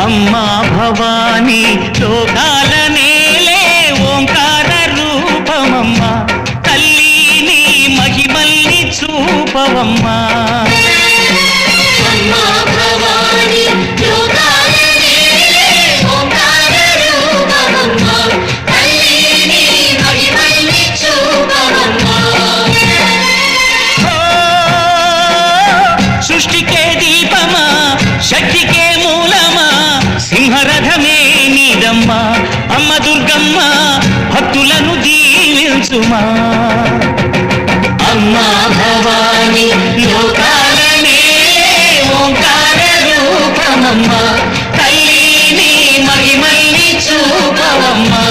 అమ్మా భవానీ లోకాల నేలే ఓంకార రూపమమ్మా తల్లి నీ మహిమల్ని చూపవమ్మా అమ్మా భవానీ లోకాల నేలే ఓంకార రూపమమ్మా తల్లి నీ మహిమల్ని చూపవమ్మా సృష్టికే దీపమా శక్తికే మూలమా సింహరథమే నీదమ్మా అమ్మ దుర్గమ్మ భక్తులను దీవించుమా అమ్మా భవానీ లోకాల నేలే ఓంకార రూపమమ్మా తల్లి నీ మహిమల్ని చూపవమ్మా